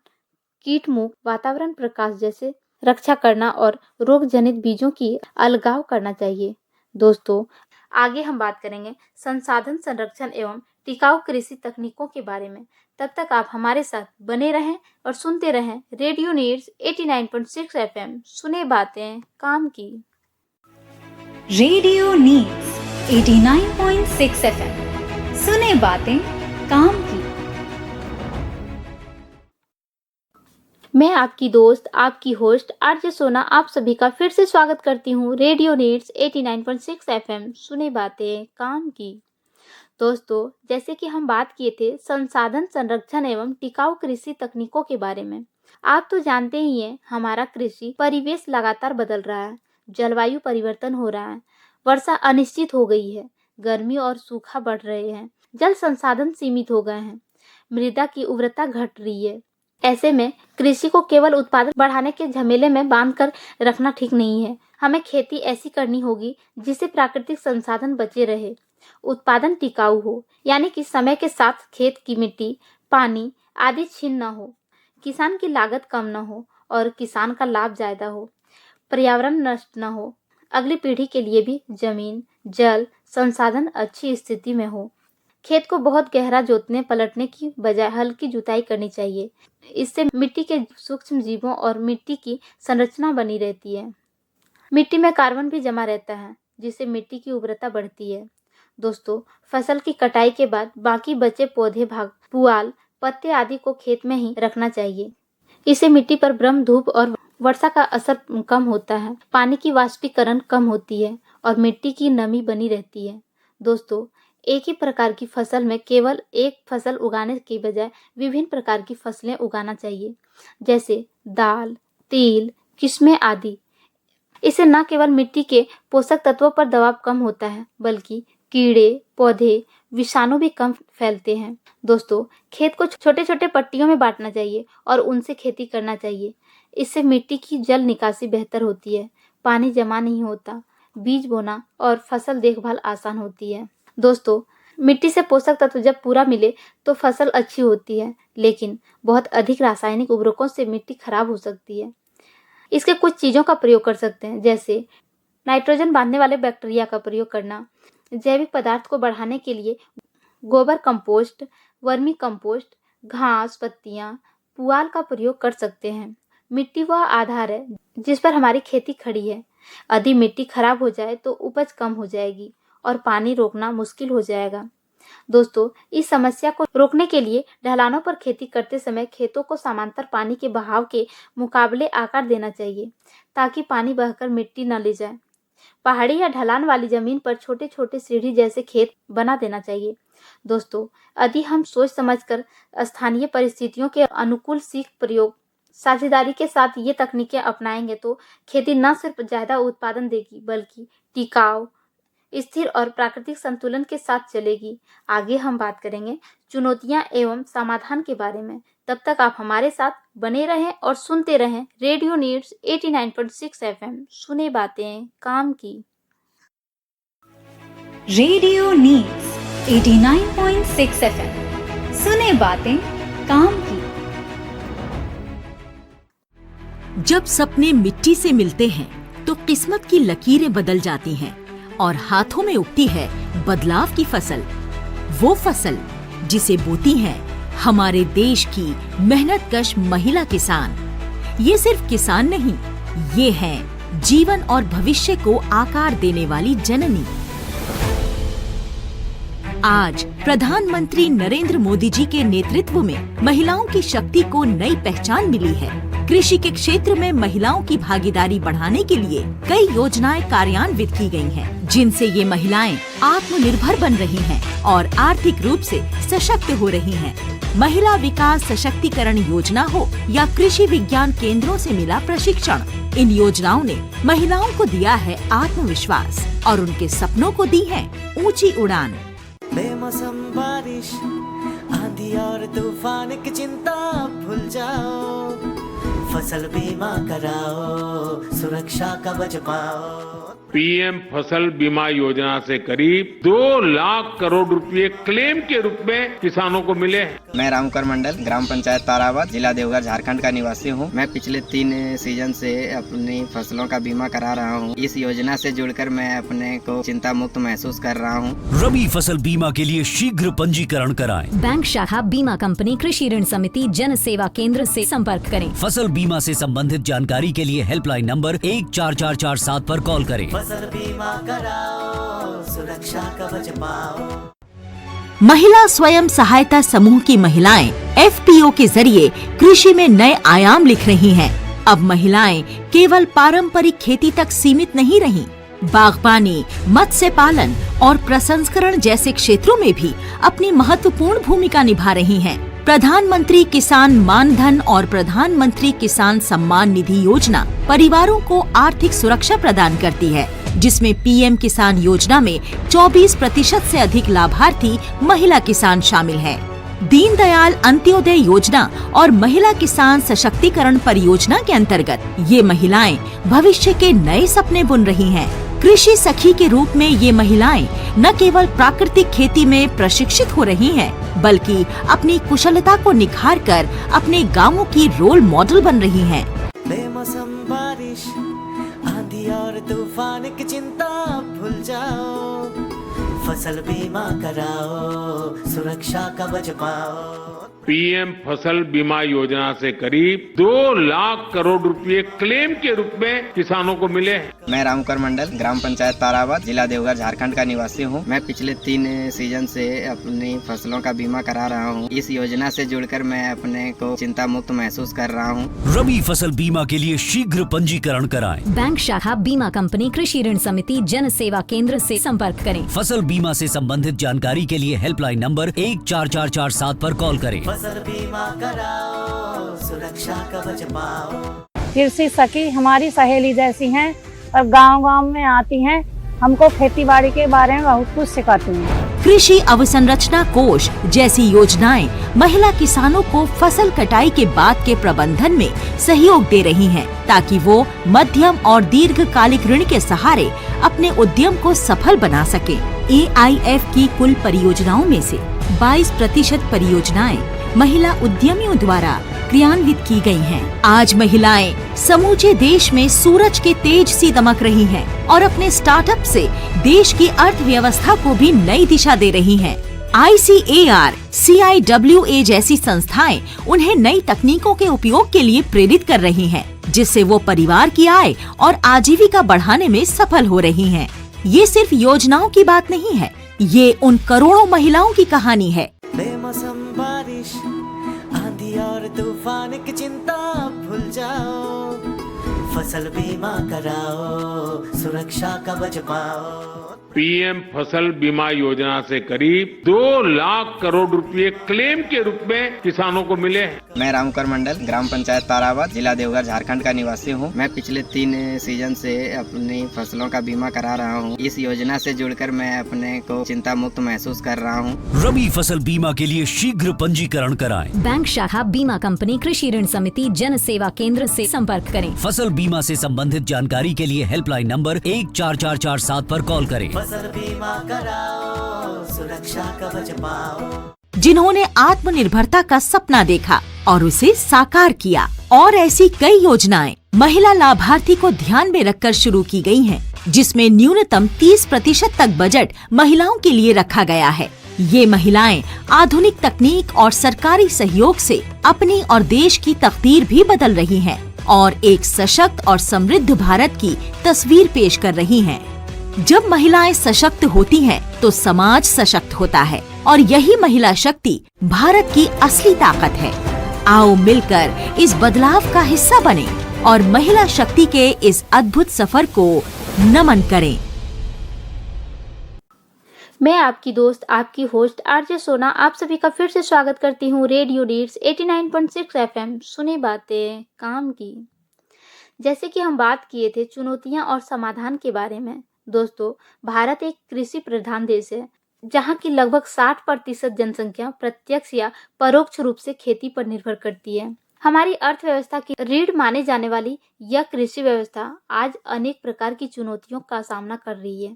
कीट मुक्त वातावरण, प्रकाश जैसे रक्षा करना और रोग जनित बीजों की अलगाव करना चाहिए। दोस्तों, आगे हम बात करेंगे संसाधन संरक्षण एवं टिकाऊ कृषि तकनीकों के बारे में। तब तक आप हमारे साथ बने रहें और सुनते रहें रेडियो नीड्स 89.6 एफएम, सुने बातें काम की। रेडियो नीड्स 89.6 एफएम, सुने बातें काम की। मैं आपकी दोस्त, आपकी होस्ट आरजे सोना आप सभी का फिर से स्वागत करती हूँ रेडियो नीड्स 89.6 एफएम, सुने बातें काम की। दोस्तों, जैसे कि हम बात किए थे संसाधन संरक्षण एवं टिकाऊ कृषि तकनीकों के बारे में। आप तो जानते ही हैं, हमारा कृषि परिवेश लगातार बदल रहा है, जलवायु परिवर्तन हो रहा है, वर्षा अनिश्चित हो गई है, गर्मी और सूखा बढ़ रहे हैं, जल संसाधन सीमित हो गए हैं, मृदा की उर्वरता घट रही है। ऐसे में कृषि को केवल उत्पादन बढ़ाने के झमेले में बांध कर रखना ठीक नहीं है। हमें खेती ऐसी करनी होगी जिससे प्राकृतिक संसाधन बचे रहे, उत्पादन टिकाऊ हो, यानी कि समय के साथ खेत की मिट्टी, पानी आदि छीन न हो, किसान की लागत कम न हो और किसान का लाभ ज्यादा हो, पर्यावरण नष्ट न हो, अगली पीढ़ी के लिए भी जमीन, जल संसाधन अच्छी स्थिति में हो। खेत को बहुत गहरा जोतने पलटने की बजाय हल्की जुताई करनी चाहिए। इससे मिट्टी के सूक्ष्म जीवों और मिट्टी की संरचना बनी रहती है। मिट्टी में कार्बन भी जमा रहता है, जिससे मिट्टी की उर्वरता बढ़ती है। दोस्तों, फसल की कटाई के बाद बाकी बचे पौधे, भाग, पुआल, पत्ते आदि को खेत में ही रखना चाहिए। इससे मिट्टी पर ब्रह्म, धूप और वर्षा का असर कम होता है, पानी की वाष्पीकरण कम होती है और मिट्टी की नमी बनी रहती है। दोस्तों, एक ही प्रकार की फसल में केवल एक फसल उगाने की बजाय विभिन्न प्रकार की फसलें उगाना चाहिए, जैसे दाल, तिल, किस्में आदि। इससे न केवल मिट्टी के पोषक तत्वों पर दबाव कम होता है, बल्कि कीड़े, पौधे, विषाणु भी कम फैलते हैं। दोस्तों, खेत को छोटे छोटे पट्टियों में बांटना चाहिए और उनसे खेती करना चाहिए। इससे मिट्टी की जल निकासी बेहतर होती है, पानी जमा नहीं होता, बीज बोना और फसल देखभाल आसान होती है। दोस्तों, मिट्टी से पोषक तत्व जब पूरा मिले तो फसल अच्छी होती है, लेकिन बहुत अधिक रासायनिक उर्वरकों से मिट्टी खराब हो सकती है। इसके कुछ चीज़ों का प्रयोग कर सकते हैं, जैसे नाइट्रोजन बांधने वाले बैक्टीरिया का प्रयोग करना, जैविक पदार्थ को बढ़ाने के लिए गोबर कंपोस्ट, वर्मी कंपोस्ट, घास, पत्तियां, पुआल का प्रयोग कर सकते हैं। मिट्टी वह आधार है जिस पर हमारी खेती खड़ी है। यदि मिट्टी खराब हो जाए तो उपज कम हो जाएगी और पानी रोकना मुश्किल हो जाएगा। दोस्तों, इस समस्या को रोकने के लिए ढलानों पर खेती करते समय खेतों को समांतर पानी के बहाव के मुकाबले आकार देना चाहिए, ताकि पानी बहकर मिट्टी न ले जाए। पहाड़ी या ढलान वाली जमीन पर छोटे छोटे सीढ़ी जैसे खेत बना देना चाहिए। दोस्तों, यदि हम सोच समझकर स्थानीय परिस्थितियों के अनुकूल सीख प्रयोग, साझेदारी के साथ ये तकनीकें अपनाएंगे तो खेती न सिर्फ ज्यादा उत्पादन देगी, बल्कि टिकाऊ, स्थिर और प्राकृतिक संतुलन के साथ चलेगी। आगे हम बात करेंगे चुनौतियां एवं समाधान के बारे में। तब तक आप हमारे साथ बने रहें और सुनते रहें रेडियो नीड्स 89.6 FM, सुने बातें काम की। रेडियो नीड्स 89.6 FM, सुने बातें काम की। जब सपने मिट्टी से मिलते हैं तो किस्मत की लकीरें बदल जाती हैं और हाथों में उगती है बदलाव की फसल। वो फसल जिसे बोती हैं हमारे देश की मेहनतकश महिला किसान। ये सिर्फ किसान नहीं, ये हैं जीवन और भविष्य को आकार देने वाली जननी। आज प्रधानमंत्री नरेंद्र मोदी जी के नेतृत्व में महिलाओं की शक्ति को नई पहचान मिली है। कृषि के क्षेत्र में महिलाओं की भागीदारी बढ़ाने के लिए कई योजनाएं कार्यान्वित की गई हैं, जिनसे ये महिलाएं आत्मनिर्भर बन रही हैं और आर्थिक रूप से सशक्त हो रही हैं। महिला विकास सशक्तिकरण योजना हो या कृषि विज्ञान केंद्रों से मिला प्रशिक्षण, इन योजनाओं ने महिलाओं को दिया है आत्मविश्वास और उनके सपनों को दी है ऊंची उड़ान। बेमौसम बारिश, आंधी और तूफान की चिंता भूल जाओ, फसल बीमा कराओ, सुरक्षा कवच पाओ। पीएम फसल बीमा योजना से करीब 2 लाख करोड़ रुपए क्लेम के रूप में किसानों को मिले हैं। मैं रामकर मंडल, ग्राम पंचायत ताराबाद, जिला देवघर, झारखंड का निवासी हूँ। मैं पिछले 3 सीजन से अपनी फसलों का बीमा करा रहा हूँ। इस योजना से जुड़कर मैं अपने को चिंता मुक्त महसूस कर रहा हूँ। रबी फसल बीमा के लिए शीघ्र पंजीकरण कराएं। बैंक शाखा, बीमा कंपनी, कृषि ऋण समिति, जन सेवा केंद्र से संपर्क करें। फसल बीमा से संबंधित जानकारी के लिए हेल्पलाइन नंबर 14447 पर कॉल करें। फसल बीमा कराओ, सुरक्षा कवच पाओ। महिला स्वयं सहायता समूह की महिलाएं FPO के जरिए कृषि में नए आयाम लिख रही हैं। अब महिलाएं केवल पारंपरिक खेती तक सीमित नहीं रहीं, बागबानी, मत्स्य पालन और प्रसंस्करण जैसे क्षेत्रों में भी अपनी महत्वपूर्ण भूमिका निभा रही हैं। प्रधानमंत्री किसान मान धन और प्रधानमंत्री किसान सम्मान निधि योजना परिवारों को आर्थिक सुरक्षा प्रदान करती है, जिसमें पीएम किसान योजना में 24% से अधिक लाभार्थी महिला किसान शामिल हैं। दीनदयाल अंत्योदय योजना और महिला किसान सशक्तिकरण परियोजना के अंतर्गत ये महिलाएं भविष्य के नए सपने बुन रही हैं। कृषि सखी के रूप में ये महिलाएं न केवल प्राकृतिक खेती में प्रशिक्षित हो रही हैं, बल्कि अपनी कुशलता को निखार कर अपने गांवों की रोल मॉडल बन रही हैं। बेमौसम बारिश, आंधी और तूफान की चिंता भूल जाओ, फसल बीमा कराओ, सुरक्षा कवच पाओ। पीएम फसल बीमा योजना से करीब 2 लाख करोड़ रुपए क्लेम के रूप में किसानों को मिले। मैं रामकर मंडल, ग्राम पंचायत ताराबाद, जिला देवघर, झारखंड का निवासी हूँ। मैं पिछले 3 सीजन से अपनी फसलों का बीमा करा रहा हूँ। इस योजना से जुड़कर मैं अपने को चिंता मुक्त महसूस कर रहा हूँ। रबी फसल बीमा के लिए शीघ्र पंजीकरण कराएं। बैंक शाखा बीमा कंपनी कृषि ऋण समिति जन सेवा केंद्र से संपर्क करें। फसल बीमा से संबंधित जानकारी के लिए हेल्पलाइन नंबर 14447 पर कॉल करें। फसल बीमा कराओ, सुरक्षा कवच पाओ। कृषि सखी हमारी सहेली जैसी हैं और गांव-गांव में आती हैं, हमको खेती बाड़ी के बारे में बहुत कुछ सिखाती हैं। कृषि अवसंरचना कोष जैसी योजनाएं महिला किसानों को फसल कटाई के बाद के प्रबंधन में सहयोग दे रही हैं, ताकि वो मध्यम और दीर्घकालिक ऋण के सहारे अपने उद्यम को सफल बना सके। AIF की कुल परियोजनाओं में से 22% परियोजनाएं महिला उद्यमियों द्वारा क्रियान्वित की गई हैं। आज महिलाएं समूचे देश में सूरज के तेज सी दमक रही हैं और अपने स्टार्टअप से देश की अर्थव्यवस्था को भी नई दिशा दे रही हैं। ICAR, CIWA जैसी संस्थाएं उन्हें नई तकनीकों के उपयोग के लिए प्रेरित कर रही हैं, जिससे वो परिवार की आय और आजीविका बढ़ाने में सफल हो रही हैं। ये सिर्फ योजनाओं की बात नहीं है, ये उन करोड़ों महिलाओं की कहानी है। बेमौसम बारिश, आंधी और तूफान की चिंता भूल जाओ, फसल बीमा कराओ, सुरक्षा कवच पाओ। पीएम फसल बीमा योजना से करीब 2 लाख करोड़ रुपए क्लेम के रूप में किसानों को मिले। मैं रामकर मंडल, ग्राम पंचायत ताराबाद, जिला देवघर, झारखंड का निवासी हूँ। मैं पिछले 3 सीजन से अपनी फसलों का बीमा करा रहा हूँ। इस योजना से जुड़कर मैं अपने को चिंता मुक्त महसूस कर रहा हूँ। रबी फसल बीमा के लिए शीघ्र पंजीकरण कराएं। बैंक शाखा बीमा कंपनी कृषि ऋण समिति जन सेवा केंद्र से संपर्क करें। फसल बीमा से संबंधित जानकारी के लिए हेल्पलाइन नंबर 14447 पर कॉल करें। फसल बीमा कराओ, सुरक्षा कवच पाओ। जिन्होंने आत्मनिर्भरता का सपना देखा और उसे साकार किया, और ऐसी कई योजनाएं महिला लाभार्थी को ध्यान में रखकर शुरू की गई हैं, जिसमें न्यूनतम 30% तक बजट महिलाओं के लिए रखा गया है। ये महिलाएं आधुनिक तकनीक और सरकारी सहयोग से अपनी और देश की तकदीर भी बदल रही हैं और एक सशक्त और समृद्ध भारत की तस्वीर पेश कर रही हैं। जब महिलाएं सशक्त होती हैं, तो समाज सशक्त होता है और यही महिला शक्ति भारत की असली ताकत है। आओ मिलकर इस बदलाव का हिस्सा बने और महिला शक्ति के इस अद्भुत सफर को नमन करें। मैं आपकी दोस्त, आपकी होस्ट आरजे सोना आप सभी का फिर से स्वागत करती हूँ रेडियो लीड्स 89.6 FM सुने बातें काम की। जैसे कि हम बात किए थे चुनौतियां और समाधान के बारे में। दोस्तों, भारत एक कृषि प्रधान देश है, जहां की लगभग 60% जनसंख्या प्रत्यक्ष या परोक्ष रूप से खेती पर निर्भर करती है। हमारी अर्थव्यवस्था की रीढ़ माने जाने वाली यह कृषि व्यवस्था आज अनेक प्रकार की चुनौतियों का सामना कर रही है।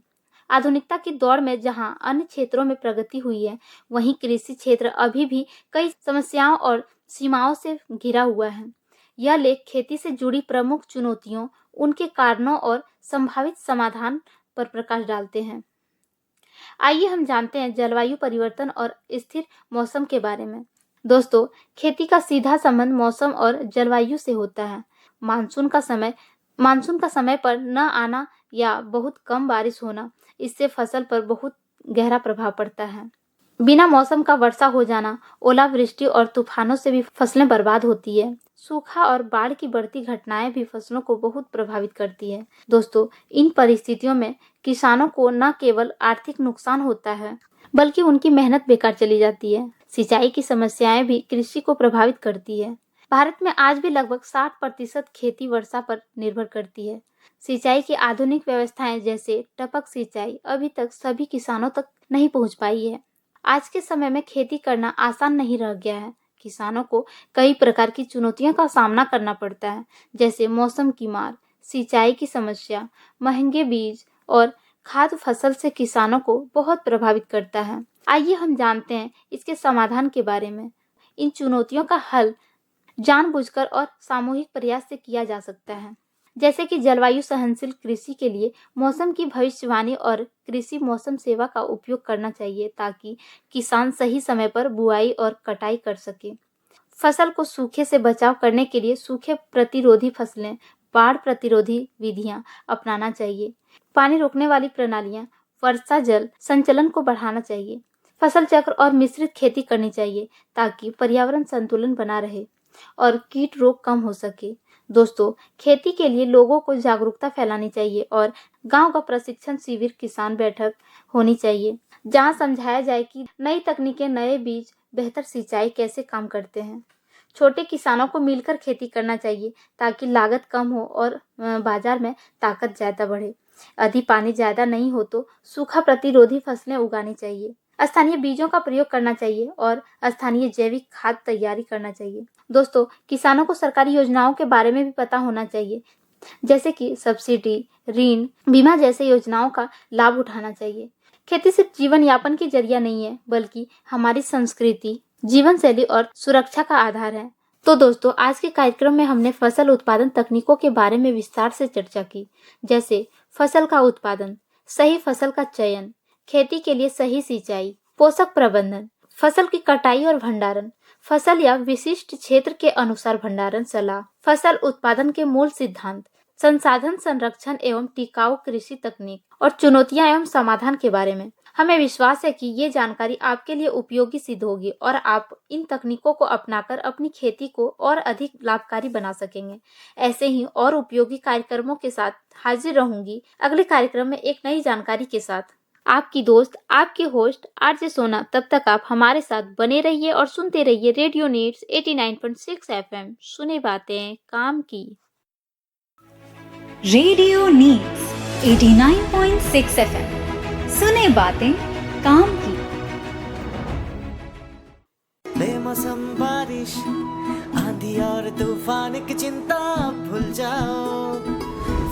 आधुनिकता की दौड़ में जहां अन्य क्षेत्रों में प्रगति हुई है, वहीं कृषि क्षेत्र अभी भी कई समस्याओं और सीमाओं से घिरा हुआ है। यह लेख खेती से जुड़ी प्रमुख चुनौतियों, उनके कारणों और संभावित समाधान पर प्रकाश डालते हैं। आइए हम जानते हैं जलवायु परिवर्तन और स्थिर मौसम के बारे में। दोस्तों, खेती का सीधा संबंध मौसम और जलवायु से होता है। मानसून का समय पर न आना या बहुत कम बारिश होना, इससे फसल पर बहुत गहरा प्रभाव पड़ता है। बिना मौसम का वर्षा हो जाना, ओलावृष्टि और तूफानों से भी फसलें बर्बाद होती है। सूखा और बाढ़ की बढ़ती घटनाएं भी फसलों को बहुत प्रभावित करती है। दोस्तों, इन परिस्थितियों में किसानों को न केवल आर्थिक नुकसान होता है, बल्कि उनकी मेहनत बेकार चली जाती है। सिंचाई की समस्याएं भी कृषि को प्रभावित करती है। भारत में आज भी लगभग 60% खेती वर्षा पर निर्भर करती है। सिंचाई की आधुनिक व्यवस्थाएं जैसे टपक सिंचाई अभी तक सभी किसानों तक नहीं पहुंच पाई है। आज के समय में खेती करना आसान नहीं रह गया है। किसानों को कई प्रकार की चुनौतियों का सामना करना पड़ता है, जैसे मौसम की मार, सिंचाई की समस्या, महंगे बीज और खाद फसल से किसानों को बहुत प्रभावित करता है। आइए हम जानते हैं इसके समाधान के बारे में। इन चुनौतियों का हल जानबूझकर और सामूहिक प्रयास से किया जा सकता है, जैसे कि जलवायु सहनशील कृषि के लिए मौसम की भविष्यवाणी और कृषि मौसम सेवा का उपयोग करना चाहिए ताकि किसान सही समय पर बुआई और कटाई कर सके। फसल को सूखे से बचाव करने के लिए सूखे प्रतिरोधी फसलें, बाढ़ प्रतिरोधी विधियां अपनाना चाहिए। पानी रोकने वाली प्रणालियां, वर्षा जल संचलन को बढ़ाना चाहिए। फसल चक्र और मिश्रित खेती करनी चाहिए ताकि पर्यावरण संतुलन बना रहे और कीट रोग कम हो सके। दोस्तों, खेती के लिए लोगों को जागरूकता फैलानी चाहिए और गांव का प्रशिक्षण शिविर, किसान बैठक होनी चाहिए जहां समझाया जाए कि नई तकनीकें, नए बीज, बेहतर सिंचाई कैसे काम करते हैं। छोटे किसानों को मिलकर खेती करना चाहिए ताकि लागत कम हो और बाजार में ताकत ज्यादा बढ़े। अधिक पानी ज्यादा नहीं हो तो सूखा प्रतिरोधी फसलें उगानी चाहिए। स्थानीय बीजों का प्रयोग करना चाहिए और स्थानीय जैविक खाद तैयारी करना चाहिए। दोस्तों, किसानों को सरकारी योजनाओं के बारे में भी पता होना चाहिए, जैसे कि सब्सिडी, ऋण, बीमा जैसे योजनाओं का लाभ उठाना चाहिए। खेती सिर्फ जीवन यापन की जरिया नहीं है, बल्कि हमारी संस्कृति, जीवन शैली और सुरक्षा का आधार है। तो दोस्तों, आज के कार्यक्रम में हमने फसल उत्पादन तकनीकों के बारे में विस्तार से चर्चा की, जैसे फसल का उत्पादन, सही फसल का चयन, खेती के लिए सही सिंचाई, पोषक प्रबंधन, फसल की कटाई और भंडारण, फसल या विशिष्ट क्षेत्र के अनुसार भंडारण सलाह, फसल उत्पादन के मूल सिद्धांत, संसाधन संरक्षण एवं टिकाऊ कृषि तकनीक और चुनौतियां एवं समाधान के बारे में। हमें विश्वास है कि ये जानकारी आपके लिए उपयोगी सिद्ध होगी और आप इन तकनीकों को अपनाकर अपनी खेती को और अधिक लाभकारी बना सकेंगे। ऐसे ही और उपयोगी कार्यक्रमों के साथ हाजिर रहूंगी अगले कार्यक्रम में एक नई जानकारी के साथ। आपकी दोस्त, आपकी होस्ट आरजे सोना। तब तक आप हमारे साथ बने रहिए और सुनते रहिए रेडियो नीड्स 89.6 FM। सुने बातें काम की। Radio needs 89.6 FM। सुने बातें काम की। बेमौसम बारिश, आंधी और तूफान की चिंता भूल जाओ,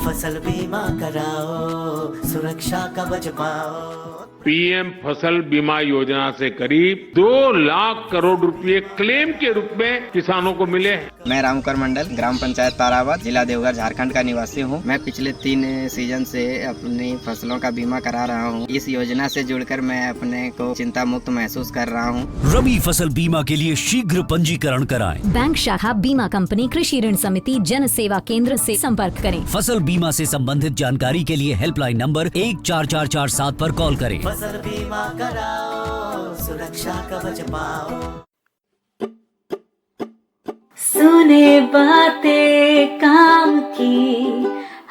फसल बीमा कराओ, सुरक्षा कवच पाओ। पीएम फसल बीमा योजना से करीब 2 लाख करोड़ रुपए क्लेम के रूप में किसानों को मिले हैं। मैं रामकर मंडल, ग्राम पंचायत ताराबाद, जिला देवघर, झारखंड का निवासी हूँ। मैं पिछले 3 सीजन से अपनी फसलों का बीमा करा रहा हूँ। इस योजना से जुड़कर मैं अपने को चिंता मुक्त महसूस कर रहा हूँ। रबी फसल बीमा के लिए शीघ्र पंजीकरण कराएं। बैंक शाखा, बीमा कंपनी, कृषि ऋण समिति, जन सेवा केंद्र से संपर्क करें। फसल बीमा से संबंधित जानकारी के लिए हेल्पलाइन नंबर 14447 पर कॉल करें। फसल बीमा कराओ, सुरक्षा कवच पाओ। सुने बातें काम की,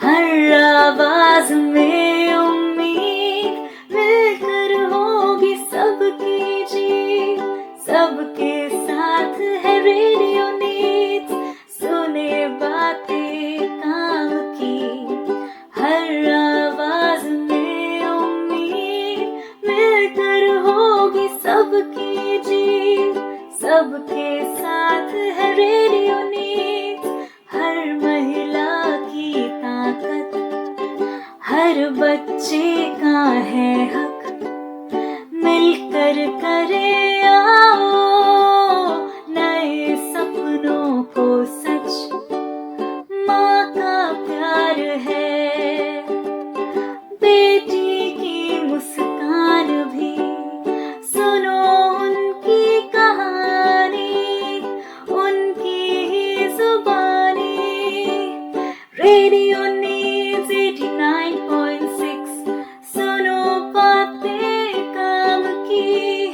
हर आवाज में उम्मीद, मिलकर होगी सबकी जीत, सबके साथ है रेडियो नीड्स। सुने बातें काम की, हर आवाज में उम्मीद, मिलकर होगी सबकी जीत, सबके साथ है रेडियो नीड्स। हर महिला की ताकत, हर बच्चे का है हक, मिलकर करे आओ नए सपनों को सच। माँ का प्यार है, बेटी की मुस्कान भी, सुनो उनकी कहानी, उनकी ही जुबानी। रेडियो नीड्स 89.6, सुनो बातें काम की,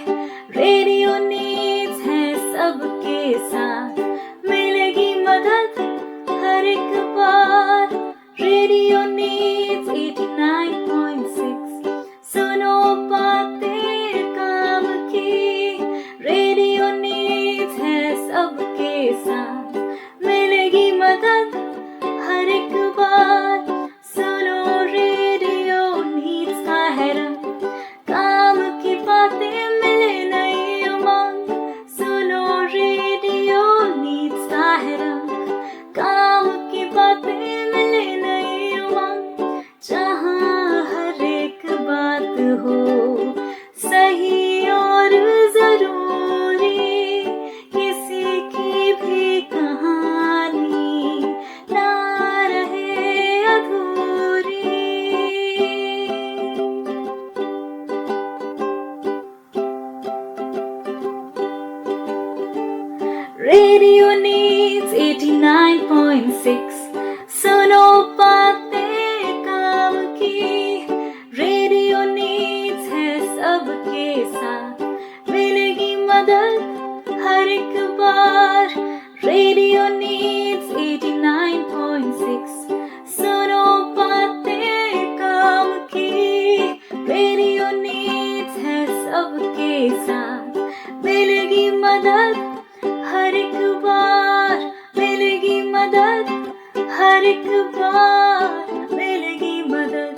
हर एक बार मिलेगी मदद,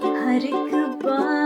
हर एक बार